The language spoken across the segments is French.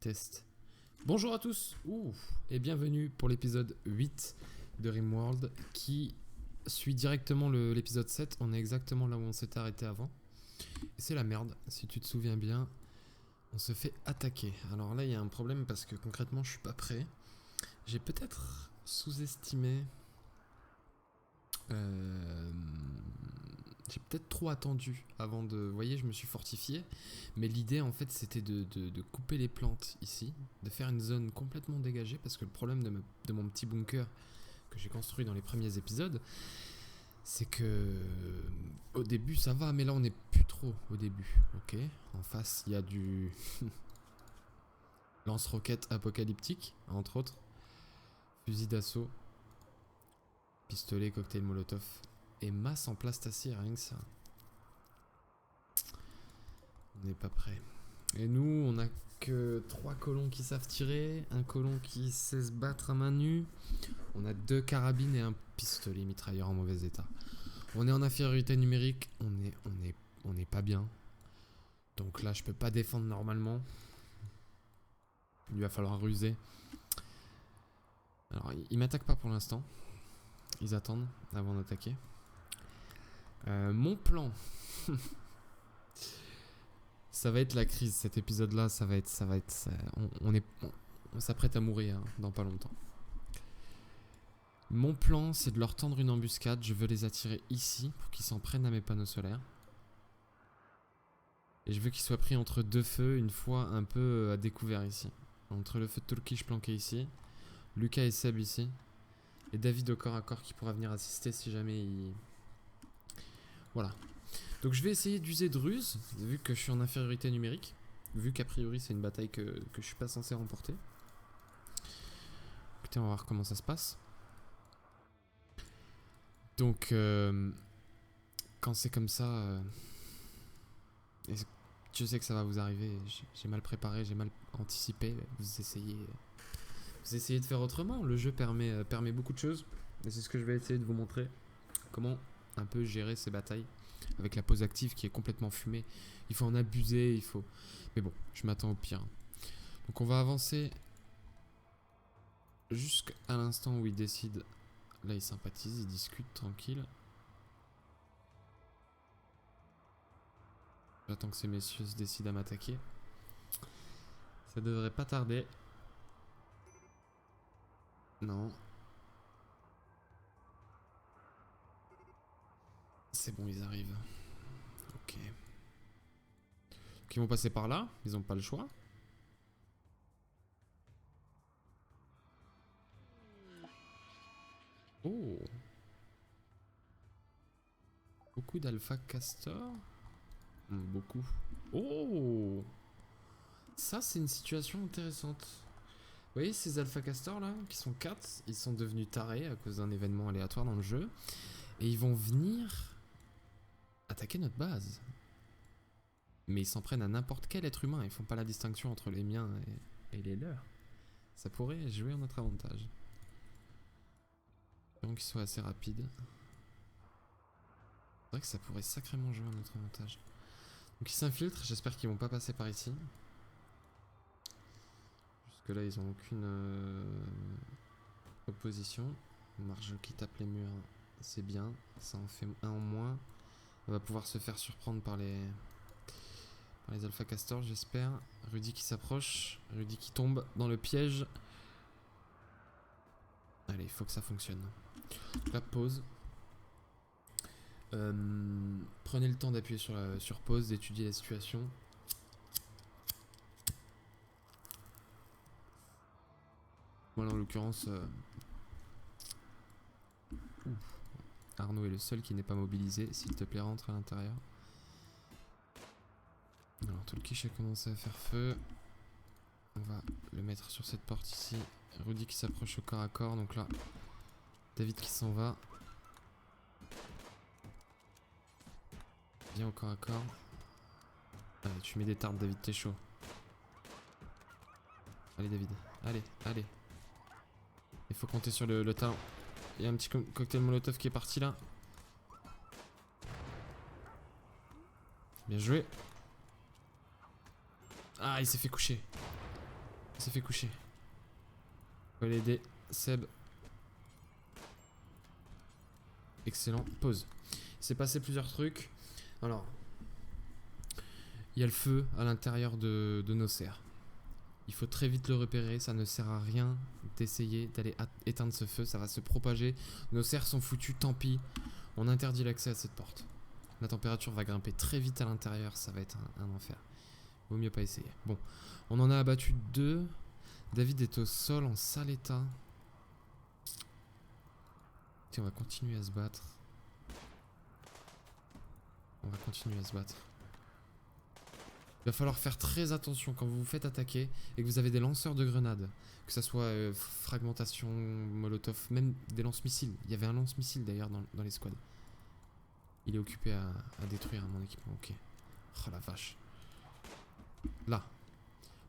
Test. Bonjour à tous et bienvenue pour l'épisode 8 de Rimworld qui suit directement l'épisode 7. On est exactement là où on s'était arrêté avant. Et c'est la merde, si tu te souviens bien, on se fait attaquer. Alors là il y a un problème parce que concrètement je suis pas prêt. J'ai peut-être sous-estimé... J'ai peut-être trop attendu avant de... Vous voyez, je me suis fortifié. Mais l'idée, en fait, c'était de couper les plantes ici. De faire une zone complètement dégagée. Parce que le problème de mon petit bunker que j'ai construit dans les premiers épisodes, c'est que... Au début, ça va. Mais là, on n'est plus trop au début. Ok. En face, il y a du... lance-roquettes apocalyptique, entre autres. Fusil d'assaut. Pistolet, cocktail molotov. Et masse en plastacier, rien que ça. On n'est pas prêt. Et nous, on a que 3 colons qui savent tirer, un colon qui sait se battre à main nue. On a 2 carabines et un pistolet mitrailleur en mauvais état. On est en infériorité numérique, on est pas bien. Donc là, je peux pas défendre normalement. Il va falloir ruser. Alors, ils m'attaquent pas pour l'instant. Ils attendent avant d'attaquer. Mon plan... Ça va être la crise, cet épisode-là, on s'apprête à mourir hein, dans pas longtemps. Mon plan, c'est de leur tendre une embuscade. Je veux les attirer ici pour qu'ils s'en prennent à mes panneaux solaires. Et je veux qu'ils soient pris entre deux feux une fois un peu à découvert ici. Entre le feu de Turkish planqué ici, Lucas et Seb ici, et David au corps à corps qui pourra venir assister si jamais il... Voilà. Donc je vais essayer d'user de ruse, vu que je suis en infériorité numérique. Vu qu'a priori c'est une bataille que je suis pas censé remporter. Écoutez, on va voir comment ça se passe. Donc, quand c'est comme ça... et je sais que ça va vous arriver, j'ai mal préparé, j'ai mal anticipé. Vous essayez de faire autrement. Le jeu permet beaucoup de choses. Et c'est ce que je vais essayer de vous montrer. Comment un peu gérer ces batailles. Avec la pause active qui est complètement fumée. Il faut en abuser, il faut... Mais bon, je m'attends au pire. Donc on va avancer jusqu'à l'instant où ils décident. Là, ils sympathisent, ils discutent tranquille. J'attends que ces messieurs se décident à m'attaquer. Ça devrait pas tarder. Non. C'est bon, ils arrivent. Ok. Donc ils vont passer par là, ils ont pas le choix. Oh. Beaucoup d'alpha castor. Beaucoup. Oh. Ça c'est une situation intéressante. Vous voyez ces alpha castors là, qui sont 4, ils sont devenus tarés à cause d'un événement aléatoire dans le jeu. Et ils vont venir attaquer notre base. Mais ils s'en prennent à n'importe quel être humain, ils font pas la distinction entre les miens et les leurs. Ça pourrait jouer en notre avantage. Espérons qu'ils soient assez rapides. C'est vrai que ça pourrait sacrément jouer en notre avantage. Donc ils s'infiltrent, j'espère qu'ils vont pas passer par ici. Jusque là ils ont aucune opposition. Marjo qui tape les murs, c'est bien. Ça en fait un en moins. On va pouvoir se faire surprendre par les alpha castors, j'espère. Rudy qui s'approche. Rudy qui tombe dans le piège. Allez, il faut que ça fonctionne. Donc là, pause. Prenez le temps d'appuyer sur pause, d'étudier la situation. Voilà, en l'occurrence... Arnaud est le seul qui n'est pas mobilisé. S'il te plaît, rentre à l'intérieur. Alors, tout le quiche a commencé à faire feu. On va le mettre sur cette porte ici. Rudy qui s'approche au corps à corps. Donc là, David qui s'en va. Viens au corps à corps. Allez, tu mets des tartes, David, t'es chaud. Allez, David. Allez, allez. Il faut compter sur le talent. Il y a un petit cocktail molotov qui est parti là. Bien joué. Ah, il s'est fait coucher. s'est fait coucher. Faut l'aider. Seb. Excellent. Pause. Il s'est passé plusieurs trucs. Alors, il y a le feu à l'intérieur de nos serres. Il faut très vite le repérer. Ça ne sert à rien d'essayer d'aller éteindre ce feu. Ça va se propager. Nos serres sont foutues. Tant pis. On interdit l'accès à cette porte. La température va grimper très vite à l'intérieur. Ça va être un enfer. Vaut mieux pas essayer. Bon. On en a abattu 2. David est au sol en sale état. Tiens, on va continuer à se battre. On va continuer à se battre. Il va falloir faire très attention quand vous vous faites attaquer et que vous avez des lanceurs de grenades. Que ça soit fragmentation, molotov, même des lance-missiles. Il y avait un lance-missile d'ailleurs dans les squads. Il est occupé à détruire mon équipement. Ok. Oh la vache. Là.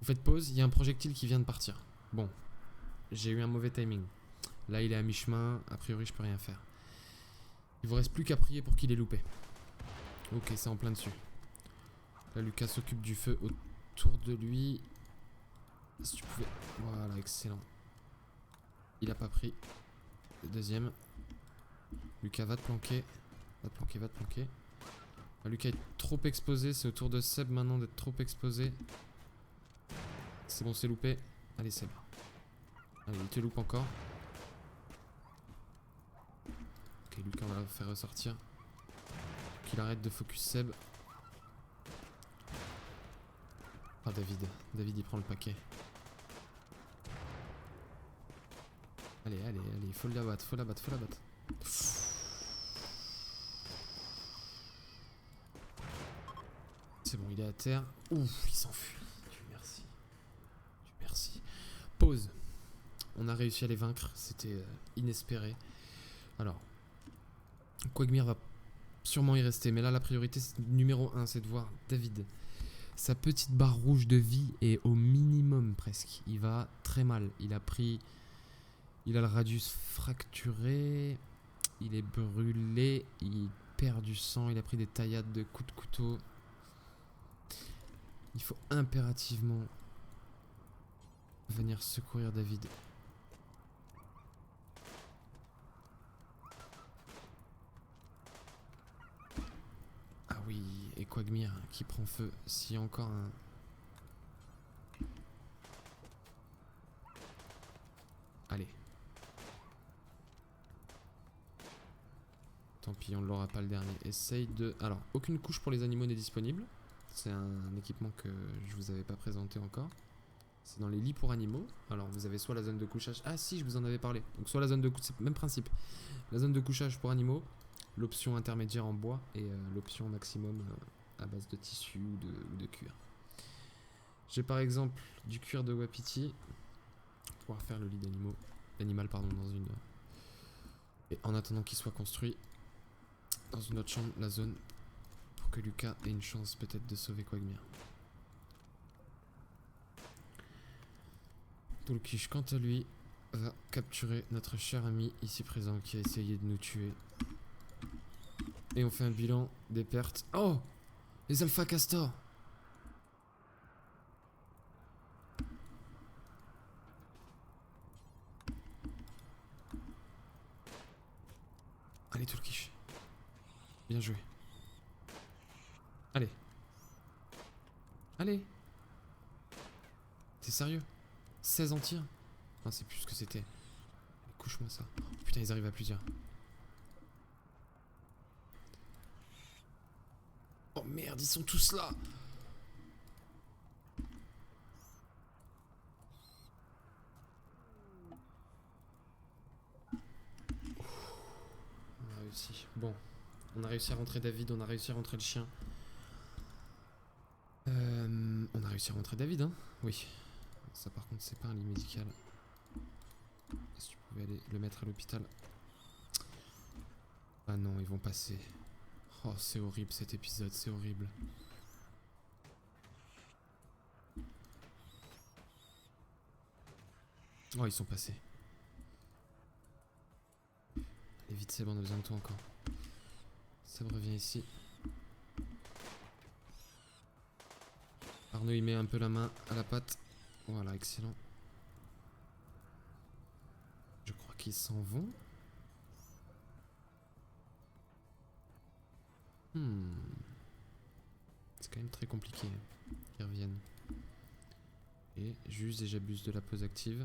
Vous faites pause, il y a un projectile qui vient de partir. Bon. J'ai eu un mauvais timing. Là il est à mi-chemin, a priori je peux rien faire. Il vous reste plus qu'à prier pour qu'il ait loupé. Ok, c'est en plein dessus. Là Lucas s'occupe du feu autour de lui. Si tu pouvais... Voilà, excellent. Il a pas pris. Le deuxième. Lucas va te planquer. Va te planquer, va te planquer. Ah, Lucas est trop exposé, c'est au tour de Seb maintenant d'être trop exposé. C'est bon, c'est loupé. Allez Seb. Allez, il te loupe encore. Ok, Lucas on va le faire ressortir. Qu'il arrête de focus Seb. Ah David. David il prend le paquet. Allez, allez, allez, faut l'abattre, faut l'abattre, faut l'abattre. C'est bon, il est à terre. Ouf, il s'enfuit. Dieu merci. Dieu merci. Pause. On a réussi à les vaincre. C'était inespéré. Alors, Quagmire va sûrement y rester. Mais là, la priorité numéro 1, c'est de voir David. Sa petite barre rouge de vie est au minimum presque. Il va très mal. Il a pris... Il a le radius fracturé. Il est brûlé. Il perd du sang. Il a pris des taillades de coups de couteau. Il faut impérativement venir secourir David. Ah oui, et Quagmire qui prend feu. S'il y a encore un... Allez. Tant pis, on ne l'aura pas le dernier. Essaye de... Alors, aucune couche pour les animaux n'est disponible. C'est un équipement que je vous avais pas présenté encore. C'est dans les lits pour animaux. Alors vous avez soit la zone de couchage... Ah si, je vous en avais parlé. Donc soit la zone de couchage... C'est le même principe. La zone de couchage pour animaux. L'option intermédiaire en bois. Et l'option maximum à base de tissu ou de cuir. J'ai par exemple du cuir de wapiti. Pour pouvoir faire le lit d'animaux. L'animal, pardon, dans une... Et en attendant qu'il soit construit, dans une autre chambre, la zone... Pour que Lucas ait une chance peut-être de sauver Quagmire. Toolkish, quant à lui, va capturer notre cher ami ici présent qui a essayé de nous tuer. Et on fait un bilan des pertes. Oh! Les Alpha Castors! Allez Toolkish. Bien joué. Allez. Allez. T'es sérieux? 16 en tir? Non, c'est plus ce que c'était. Couche-moi ça. Oh, putain, ils arrivent à plusieurs. Oh merde, ils sont tous là. On a réussi. Bon. On a réussi à rentrer David, on a réussi à rentrer le chien. On a réussi à rentrer David, hein? Oui. Ça par contre c'est pas un lit médical. Est-ce que tu pouvais aller le mettre à l'hôpital? Ah non, ils vont passer. Oh, c'est horrible cet épisode, c'est horrible. Oh, ils sont passés. Allez vite Seb, on a besoin de toi encore. Seb revient ici. Arnaud il met un peu la main à la patte. Voilà, excellent. Je crois qu'ils s'en vont. C'est quand même très compliqué qu'ils reviennent. Et j'use et j'abuse de la pause active.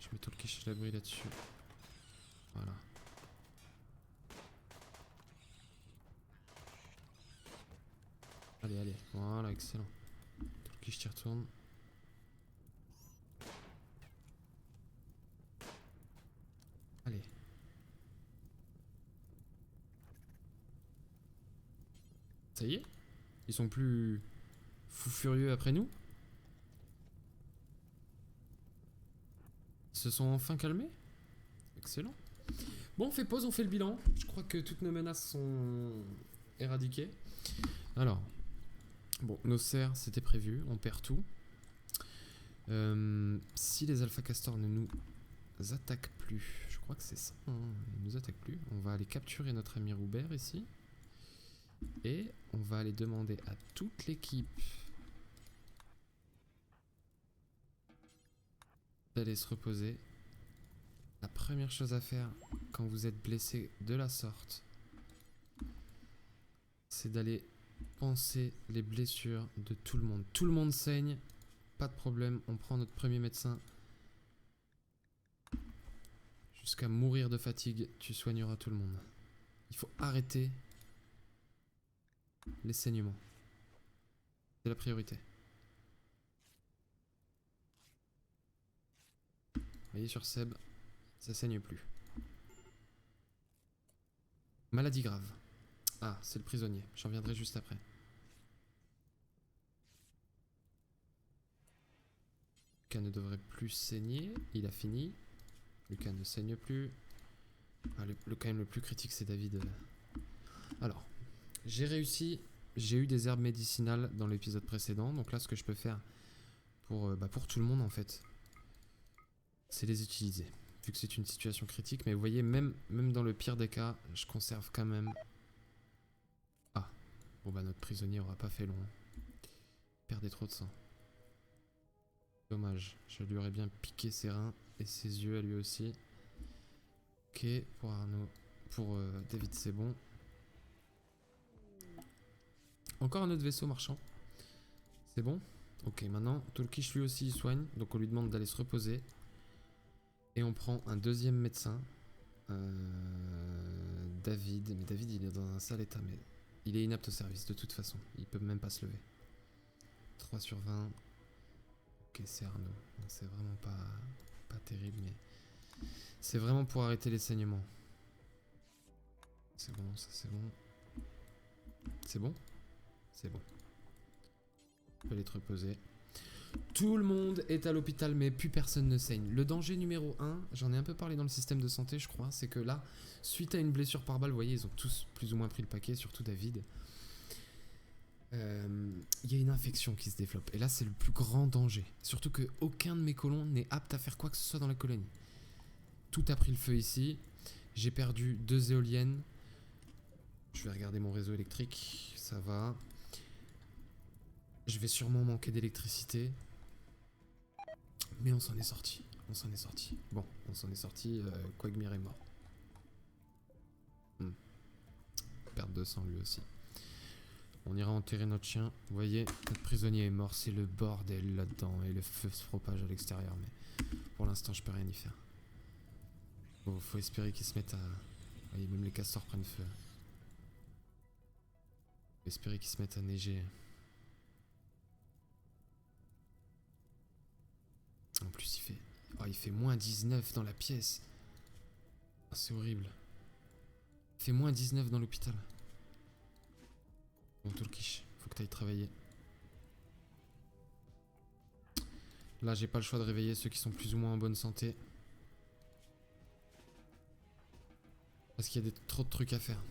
Je mets tout le quiche à l'abri là-dessus. Voilà. Allez, allez. Voilà, excellent. Tout le quiche t'y retourne. Allez. Ça y est? Ils sont plus fous furieux après nous? Ils se sont enfin calmés? Excellent. Bon, on fait pause, on fait le bilan. Je crois que toutes nos menaces sont éradiquées. Alors, bon, nos serres, c'était prévu, on perd tout. Si les alpha castors ne nous attaquent plus, je crois que c'est ça, hein, ils nous attaquent plus, on va aller capturer notre ami Roubert ici. Et on va aller demander à toute l'équipe d'aller se reposer. La première chose à faire quand vous êtes blessé de la sorte, c'est d'aller panser les blessures de tout le monde. Tout le monde saigne, pas de problème, on prend notre premier médecin. Jusqu'à mourir de fatigue, tu soigneras tout le monde. Il faut arrêter les saignements. C'est la priorité. Vous voyez sur Seb, ça saigne plus. Maladie grave. Ah, c'est le prisonnier. J'en viendrai juste après. Lucas ne devrait plus saigner. Il a fini. Lucas ne saigne plus. Ah, quand même le plus critique, c'est David. Alors, j'ai réussi. J'ai eu des herbes médicinales dans l'épisode précédent. Donc là, ce que je peux faire pour tout le monde, en fait, c'est les utiliser. Vu que c'est une situation critique. Mais vous voyez, même dans le pire des cas, je conserve quand même... Ah. Bon bah notre prisonnier aura pas fait long. Il perdait trop de sang. Dommage. Je lui aurais bien piqué ses reins et ses yeux à lui aussi. Ok, pour Arnaud. Pour David, c'est bon. Encore un autre vaisseau marchand. C'est bon. Ok, maintenant, Tolkish lui aussi il soigne. Donc on lui demande d'aller se reposer. Et on prend un deuxième médecin. David. Mais David, il est dans un sale état. Mais il est inapte au service de toute façon. Il peut même pas se lever. 3 sur 20. Ok, c'est Arnaud. C'est vraiment pas terrible, mais... C'est vraiment pour arrêter les saignements. C'est bon, ça c'est bon. C'est bon? C'est bon. Tu peux aller te reposer. Tout le monde est à l'hôpital, mais plus personne ne saigne. Le danger numéro 1, j'en ai un peu parlé dans le système de santé, je crois, c'est que là, suite à une blessure par balle, vous voyez, ils ont tous plus ou moins pris le paquet, surtout David. Il y a une infection qui se développe. Et là, c'est le plus grand danger. Surtout que aucun de mes colons n'est apte à faire quoi que ce soit dans la colonie. Tout a pris le feu ici. J'ai perdu 2 éoliennes. Je vais regarder mon réseau électrique. Ça va. Je vais sûrement manquer d'électricité. Mais on s'en est sorti. On s'en est sorti. Bon, on s'en est sorti. Quagmire est mort. Perte de sang lui aussi. On ira enterrer notre chien. Vous voyez, notre prisonnier est mort. C'est le bordel là-dedans. Et le feu se propage à l'extérieur. Mais pour l'instant, je peux rien y faire. Bon, faut espérer qu'ils se mettent à... Vous voyez, même les castors prennent feu. Faut espérer qu'ils se mettent à neiger. En plus, il fait moins 19 dans la pièce. Oh, c'est horrible. Il fait moins 19 dans l'hôpital. Bon, Tolkish, faut que t'ailles travailler. Là, j'ai pas le choix de réveiller ceux qui sont plus ou moins en bonne santé. Parce qu'il y a trop de trucs à faire.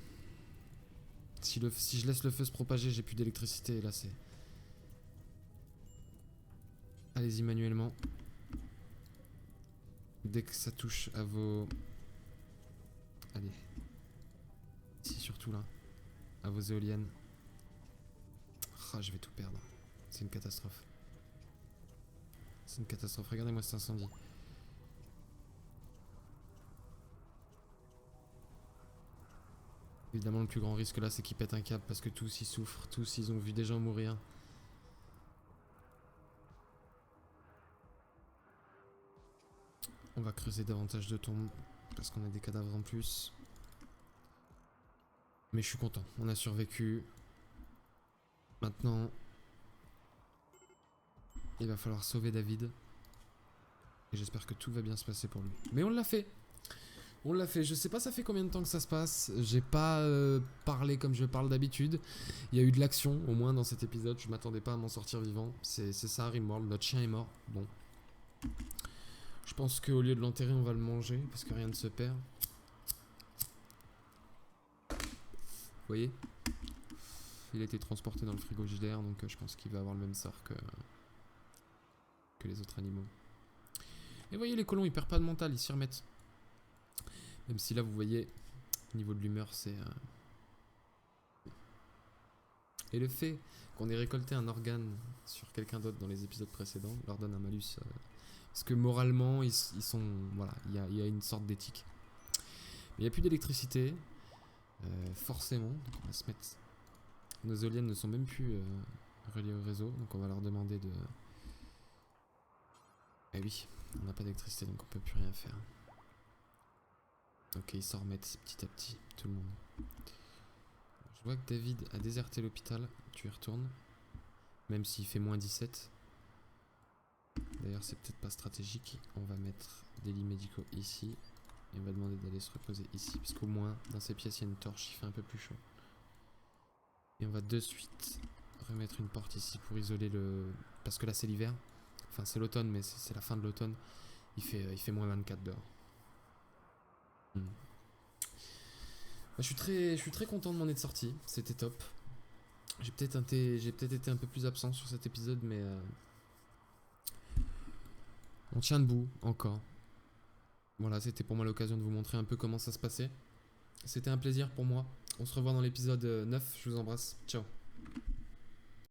Si je laisse le feu se propager, j'ai plus d'électricité. Et là, c'est... Allez-y manuellement. Dès que ça touche à vos... Allez. Ici surtout là. À vos éoliennes. Ah, je vais tout perdre. C'est une catastrophe. C'est une catastrophe. Regardez-moi cet incendie. Évidemment, le plus grand risque là, c'est qu'ils pètent un câble parce que tous ils souffrent. Tous ils ont vu des gens mourir. On va creuser davantage de tombes parce qu'on a des cadavres en plus. Mais je suis content. On a survécu. Maintenant, il va falloir sauver David. Et j'espère que tout va bien se passer pour lui. Mais on l'a fait. On l'a fait. Je sais pas ça fait combien de temps que ça se passe. J'ai pas parlé comme je parle d'habitude. Il y a eu de l'action au moins dans cet épisode. Je m'attendais pas à m'en sortir vivant. C'est ça Rimworld. Notre chien est mort. Bon. Je pense qu'au lieu de l'enterrer on va le manger. Parce que rien ne se perd. Vous voyez? Il a été transporté dans le frigogidaire. Donc je pense qu'il va avoir le même sort que les autres animaux. Et vous voyez les colons ils perdent pas de mental. Ils s'y remettent. Même si là vous voyez, au niveau de l'humeur c'est... Et le fait qu'on ait récolté un organe sur quelqu'un d'autre dans les épisodes précédents leur donne un malus. Parce que moralement ils sont... Voilà, il y a une sorte d'éthique. Mais il n'y a plus d'électricité. Forcément, donc on va se mettre... Nos éoliennes ne sont même plus reliées au réseau. Donc on va leur demander de... Eh oui, on n'a pas d'électricité donc on peut plus rien faire. Ok, ils s'en remettent petit à petit, tout le monde. Je vois que David a déserté l'hôpital. Tu y retournes. Même s'il fait moins 17. D'ailleurs, c'est peut-être pas stratégique. On va mettre des lits médicaux ici. Et on va demander d'aller se reposer ici. Parce qu'au moins, dans ces pièces, il y a une torche. Il fait un peu plus chaud. Et on va de suite remettre une porte ici pour isoler le... Parce que là, c'est l'hiver. Enfin, c'est l'automne, mais c'est la fin de l'automne. Il fait moins 24 dehors. Bah, je suis très content de m'en être sorti, c'était top. J'ai peut-être été un peu plus absent sur cet épisode, mais on tient debout encore. Voilà, c'était pour moi l'occasion de vous montrer un peu comment ça se passait. C'était un plaisir pour moi. On se revoit dans l'épisode 9, je vous embrasse, ciao.